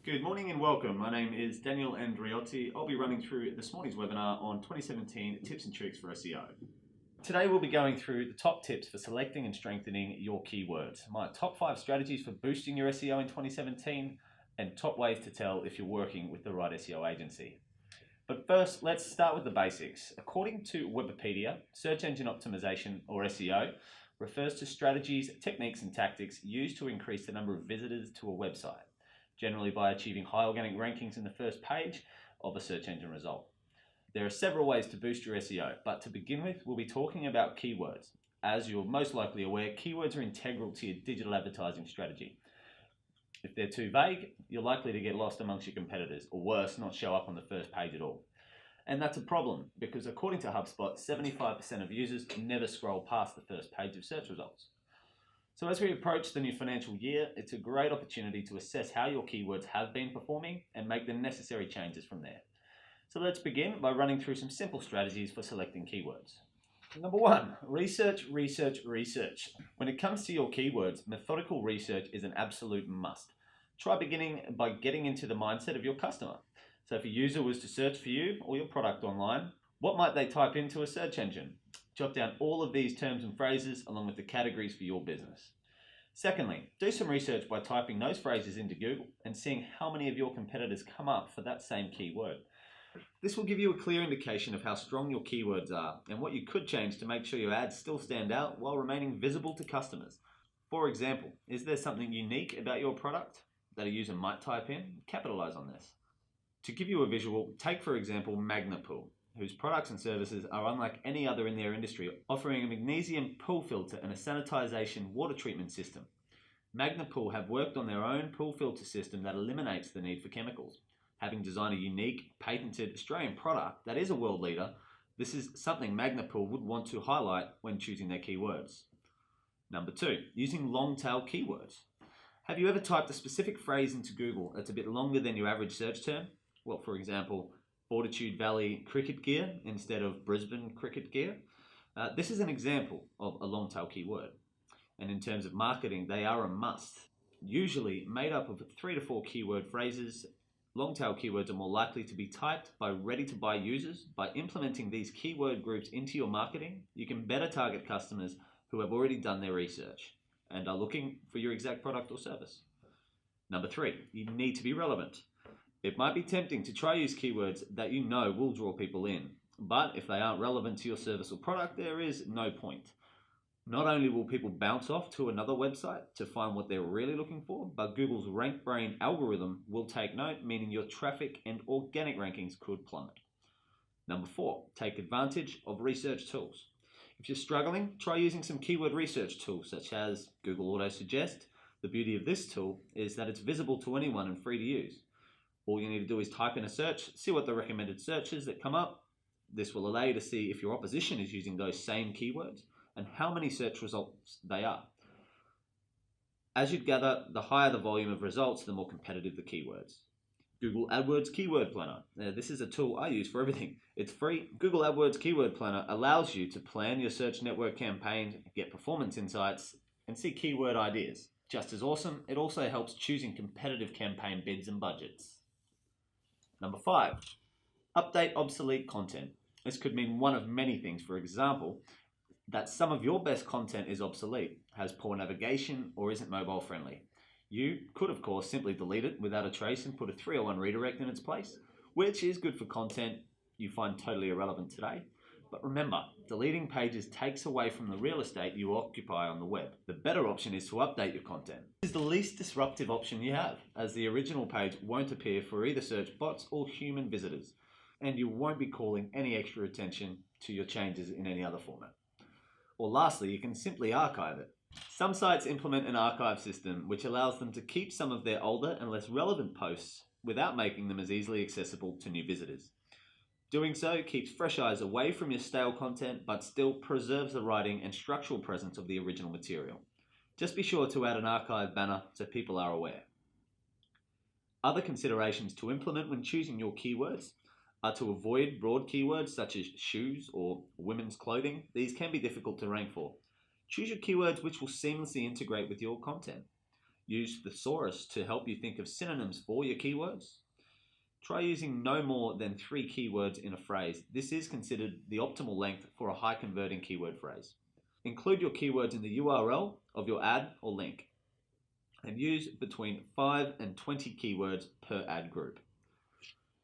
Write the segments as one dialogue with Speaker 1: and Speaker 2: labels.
Speaker 1: Good morning and welcome. My name is Daniel Andriotti. I'll be running through this morning's webinar on 2017 tips and tricks for SEO. Today we'll be going through the top tips for selecting and strengthening your keywords, my top 5 strategies for boosting your SEO in 2017, and top ways to tell if you're working with the right SEO agency. But first, let's start with the basics. According to Wikipedia, search engine optimization, or SEO, refers to strategies, techniques, and tactics used to increase the number of visitors to a website, generally by achieving high organic rankings in the first page of a search engine result. There are several ways to boost your SEO, but to begin with, we'll be talking about keywords. As you're most likely aware, keywords are integral to your digital advertising strategy. If they're too vague, you're likely to get lost amongst your competitors, or worse, not show up on the first page at all. And that's a problem, because according to HubSpot, 75% of users never scroll past the first page of search results. So as we approach the new financial year, it's a great opportunity to assess how your keywords have been performing and make the necessary changes from there. So let's begin by running through some simple strategies for selecting keywords. Number 1, research, research, research. When it comes to your keywords, methodical research is an absolute must. Try beginning by getting into the mindset of your customer. So if a user was to search for you or your product online, what might they type into a search engine? Jot down all of these terms and phrases along with the categories for your business. Secondly, do some research by typing those phrases into Google and seeing how many of your competitors come up for that same keyword. This will give you a clear indication of how strong your keywords are and what you could change to make sure your ads still stand out while remaining visible to customers. For example, is there something unique about your product that a user might type in? Capitalize on this. To give you a visual, take for example MagnaPool, whose products and services are unlike any other in their industry, offering a magnesium pool filter and a sanitization water treatment system. MagnaPool have worked on their own pool filter system that eliminates the need for chemicals. Having designed a unique, patented Australian product that is a world leader, this is something MagnaPool would want to highlight when choosing their keywords. Number 2, using long-tail keywords. Have you ever typed a specific phrase into Google that's a bit longer than your average search term? Well, for example, Fortitude Valley cricket gear instead of Brisbane cricket gear. This is an example of a long tail keyword. And in terms of marketing, they are a must. Usually made up of 3 to 4 keyword phrases, long tail keywords are more likely to be typed by ready to buy users. By implementing these keyword groups into your marketing, you can better target customers who have already done their research and are looking for your exact product or service. Number 3, you need to be relevant. It might be tempting to try use keywords that you know will draw people in, but if they aren't relevant to your service or product, there is no point. Not only will people bounce off to another website to find what they're really looking for, but Google's RankBrain algorithm will take note, meaning your traffic and organic rankings could plummet. Number 4, take advantage of research tools. If you're struggling, try using some keyword research tools such as Google Auto Suggest. The beauty of this tool is that it's visible to anyone and free to use. All you need to do is type in a search, see what the recommended searches that come up. This will allow you to see if your opposition is using those same keywords and how many search results they are. As you'd gather, the higher the volume of results, the more competitive the keywords. Google AdWords Keyword Planner. This is a tool I use for everything. It's free. Google AdWords Keyword Planner allows you to plan your search network campaigns, get performance insights, and see keyword ideas. Just as awesome, it also helps choosing competitive campaign bids and budgets. Number 5, update obsolete content. This could mean one of many things. For example, that some of your best content is obsolete, has poor navigation, or isn't mobile friendly. You could, of course, simply delete it without a trace and put a 301 redirect in its place, which is good for content you find totally irrelevant today. But remember, deleting pages takes away from the real estate you occupy on the web. The better option is to update your content. This is the least disruptive option you have, as the original page won't appear for either search bots or human visitors, and you won't be calling any extra attention to your changes in any other format. Or lastly, you can simply archive it. Some sites implement an archive system which allows them to keep some of their older and less relevant posts without making them as easily accessible to new visitors. Doing so keeps fresh eyes away from your stale content, but still preserves the writing and structural presence of the original material. Just be sure to add an archive banner so people are aware. Other considerations to implement when choosing your keywords are to avoid broad keywords such as shoes or women's clothing. These can be difficult to rank for. Choose your keywords which will seamlessly integrate with your content. Use Thesaurus to help you think of synonyms for your keywords. Try using no more than 3 keywords in a phrase. This is considered the optimal length for a high converting keyword phrase. Include your keywords in the URL of your ad or link. And use between 5 and 20 keywords per ad group.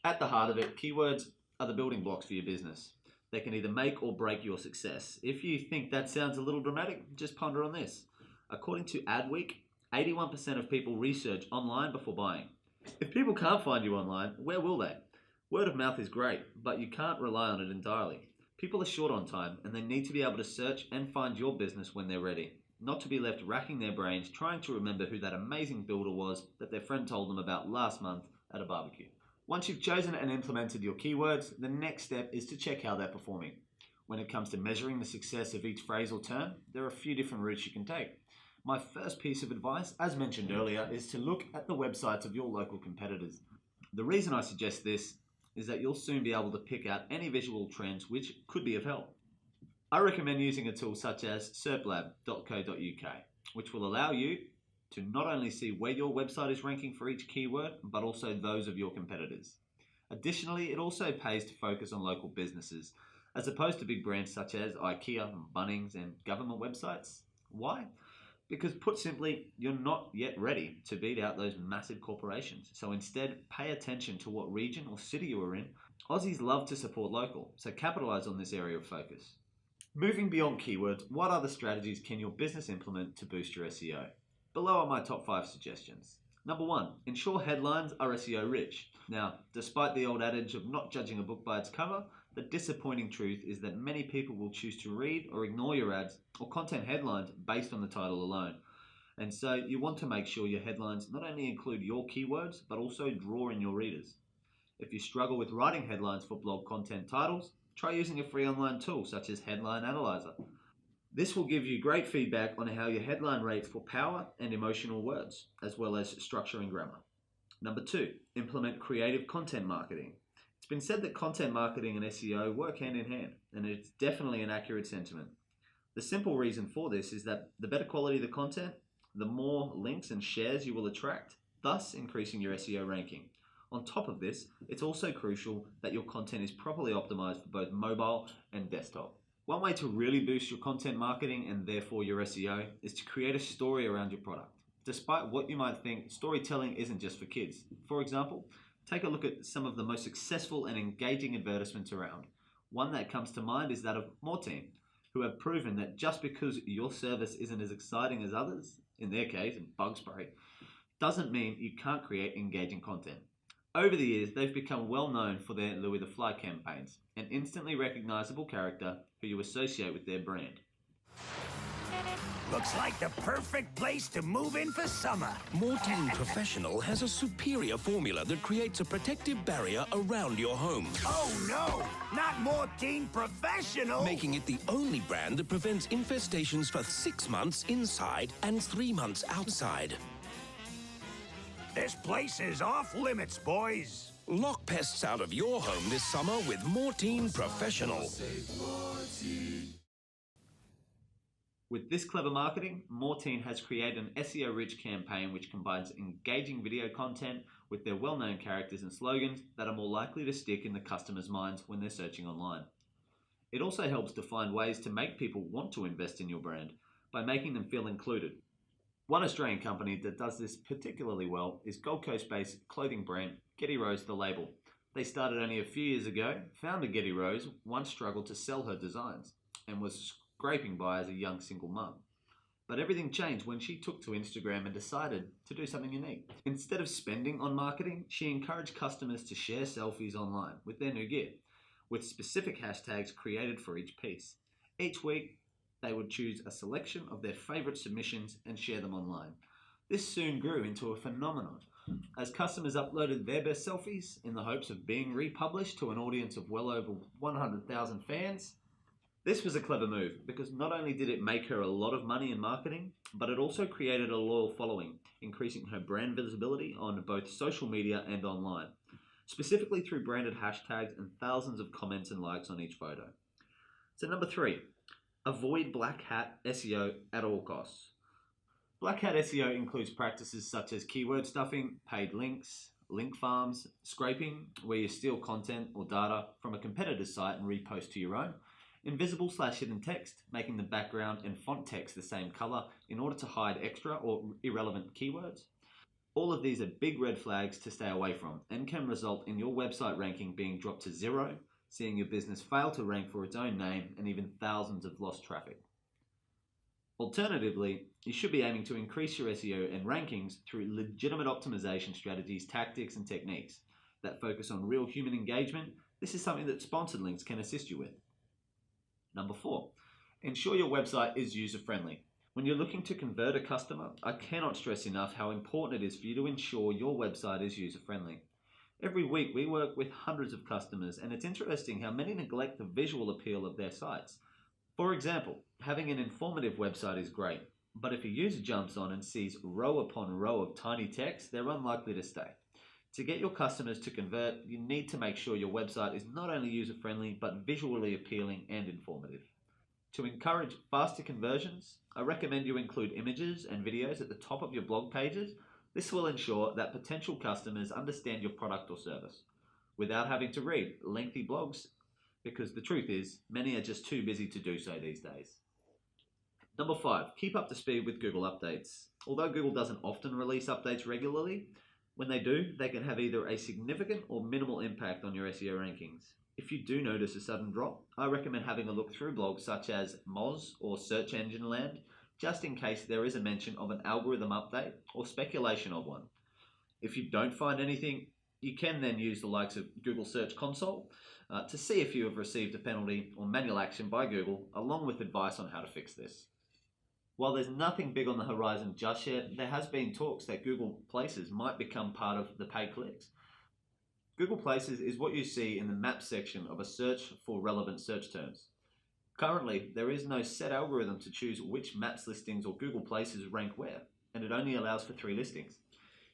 Speaker 1: At the heart of it, keywords are the building blocks for your business. They can either make or break your success. If you think that sounds a little dramatic, just ponder on this. According to Adweek, 81% of people research online before buying. If people can't find you online, where will they? Word of mouth is great, but you can't rely on it entirely. People are short on time, and they need to be able to search and find your business when they're ready, not to be left racking their brains trying to remember who that amazing builder was that their friend told them about last month at a barbecue. Once you've chosen and implemented your keywords, the next step is to check how they're performing. When it comes to measuring the success of each phrase or term, there are a few different routes you can take. My first piece of advice, as mentioned earlier, is to look at the websites of your local competitors. The reason I suggest this is that you'll soon be able to pick out any visual trends which could be of help. I recommend using a tool such as serplab.co.uk, which will allow you to not only see where your website is ranking for each keyword, but also those of your competitors. Additionally, it also pays to focus on local businesses, as opposed to big brands such as IKEA, Bunnings, and government websites. Why? Because put simply, you're not yet ready to beat out those massive corporations. So instead, pay attention to what region or city you are in. Aussies love to support local, so capitalize on this area of focus. Moving beyond keywords, what other strategies can your business implement to boost your SEO? Below are my top 5 suggestions. Number 1, ensure headlines are SEO rich. Now, despite the old adage of not judging a book by its cover, the disappointing truth is that many people will choose to read or ignore your ads or content headlines based on the title alone. And so you want to make sure your headlines not only include your keywords, but also draw in your readers. If you struggle with writing headlines for blog content titles, try using a free online tool such as Headline Analyzer. This will give you great feedback on how your headline rates for power and emotional words, as well as structure and grammar. Number 2, implement creative content marketing. It's been said that content marketing and SEO work hand in hand, and it's definitely an accurate sentiment. The simple reason for this is that the better quality the content, the more links and shares you will attract, thus increasing your SEO ranking. On top of this, it's also crucial that your content is properly optimized for both mobile and desktop. One way to really boost your content marketing and therefore your SEO is to create a story around your product. Despite what you might think, storytelling isn't just for kids. For example, take a look at some of the most successful and engaging advertisements around. One that comes to mind is that of Mortein, who have proven that just because your service isn't as exciting as others, in their case, bug spray, doesn't mean you can't create engaging content. Over the years, they've become well known for their Louis the Fly campaigns, an instantly recognizable character who you associate with their brand.
Speaker 2: Looks like the perfect place to move in for summer.
Speaker 3: Mortein Professional has a superior formula that creates a protective barrier around your home.
Speaker 2: Oh no, not Mortein Professional!
Speaker 3: Making it the only brand that prevents infestations for 6 months inside and 3 months outside.
Speaker 2: This place is off limits, boys.
Speaker 3: Lock pests out of your home this summer with Mortein Professional.
Speaker 1: With this clever marketing, Mortein has created an SEO-rich campaign which combines engaging video content with their well-known characters and slogans that are more likely to stick in the customer's minds when they're searching online. It also helps to find ways to make people want to invest in your brand by making them feel included. One Australian company that does this particularly well is Gold Coast-based clothing brand Getty Rose The Label. They started only a few years ago. Founder Getty Rose once struggled to sell her designs and was scraping by as a young single mum. But everything changed when she took to Instagram and decided to do something unique. Instead of spending on marketing, she encouraged customers to share selfies online with their new gear, with specific hashtags created for each piece. Each week, they would choose a selection of their favorite submissions and share them online. This soon grew into a phenomenon, as customers uploaded their best selfies in the hopes of being republished to an audience of well over 100,000 fans. This was a clever move because not only did it make her a lot of money in marketing, but it also created a loyal following, increasing her brand visibility on both social media and online, specifically through branded hashtags and thousands of comments and likes on each photo. So number 3, avoid black hat SEO at all costs. Black Hat SEO includes practices such as keyword stuffing, paid links, link farms, scraping, where you steal content or data from a competitor's site and repost to your own, invisible/hidden text, making the background and font text the same color in order to hide extra or irrelevant keywords. All of these are big red flags to stay away from and can result in your website ranking being dropped to 0, seeing your business fail to rank for its own name, and even thousands of lost traffic. Alternatively, you should be aiming to increase your SEO and rankings through legitimate optimization strategies, tactics, and techniques that focus on real human engagement. This is something that sponsored links can assist you with. Number 4, ensure your website is user-friendly. When you're looking to convert a customer, I cannot stress enough how important it is for you to ensure your website is user-friendly. Every week we work with hundreds of customers, and it's interesting how many neglect the visual appeal of their sites. For example, having an informative website is great, but if a user jumps on and sees row upon row of tiny text, they're unlikely to stay. To get your customers to convert, you need to make sure your website is not only user-friendly, but visually appealing and informative. To encourage faster conversions, I recommend you include images and videos at the top of your blog pages. This will ensure that potential customers understand your product or service without having to read lengthy blogs, because the truth is, many are just too busy to do so these days. Number 5, keep up to speed with Google updates. Although Google doesn't often release updates regularly, when they do, they can have either a significant or minimal impact on your SEO rankings. If you do notice a sudden drop, I recommend having a look through blogs such as Moz or Search Engine Land, just in case there is a mention of an algorithm update or speculation of one. If you don't find anything, you can then use the likes of Google Search Console to see if you have received a penalty or manual action by Google, along with advice on how to fix this. While there's nothing big on the horizon just yet, there has been talks that Google Places might become part of the pay-clicks. Google Places is what you see in the map section of a search for relevant search terms. Currently, there is no set algorithm to choose which Maps listings or Google Places rank where, and it only allows for 3 listings.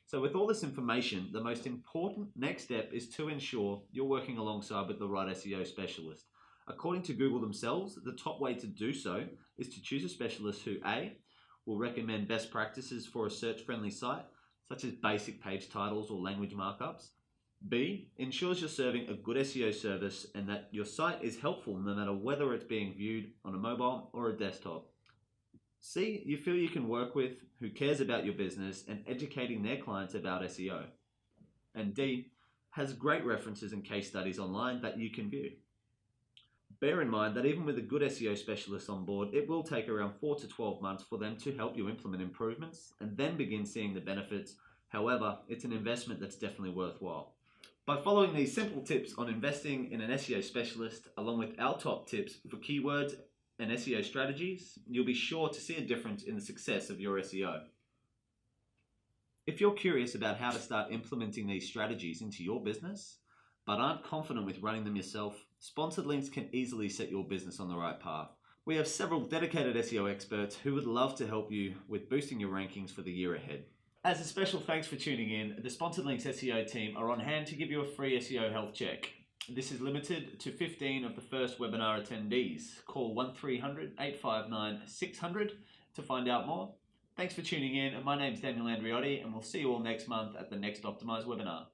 Speaker 1: So with all this information, the most important next step is to ensure you're working alongside with the right SEO specialist. According to Google themselves, the top way to do so is to choose a specialist who A, will recommend best practices for a search-friendly site, such as basic page titles or language markups. B, ensures you're serving a good SEO service and that your site is helpful no matter whether it's being viewed on a mobile or a desktop. C, you feel you can work with who cares about your business and educating their clients about SEO. And D, has great references and case studies online that you can view. Bear in mind that even with a good SEO specialist on board, it will take around 4 to 12 months for them to help you implement improvements and then begin seeing the benefits. However, it's an investment that's definitely worthwhile. By following these simple tips on investing in an SEO specialist, along with our top tips for keywords and SEO strategies, you'll be sure to see a difference in the success of your SEO. If you're curious about how to start implementing these strategies into your business, but aren't confident with running them yourself, Sponsored Links can easily set your business on the right path. We have several dedicated SEO experts who would love to help you with boosting your rankings for the year ahead. As a special thanks for tuning in, the Sponsored Links SEO team are on hand to give you a free SEO health check. This is limited to 15 of the first webinar attendees. Call 1300-859-600 to find out more. Thanks for tuning in. My name's Daniel Andriotti, and we'll see you all next month at the next Optimize webinar.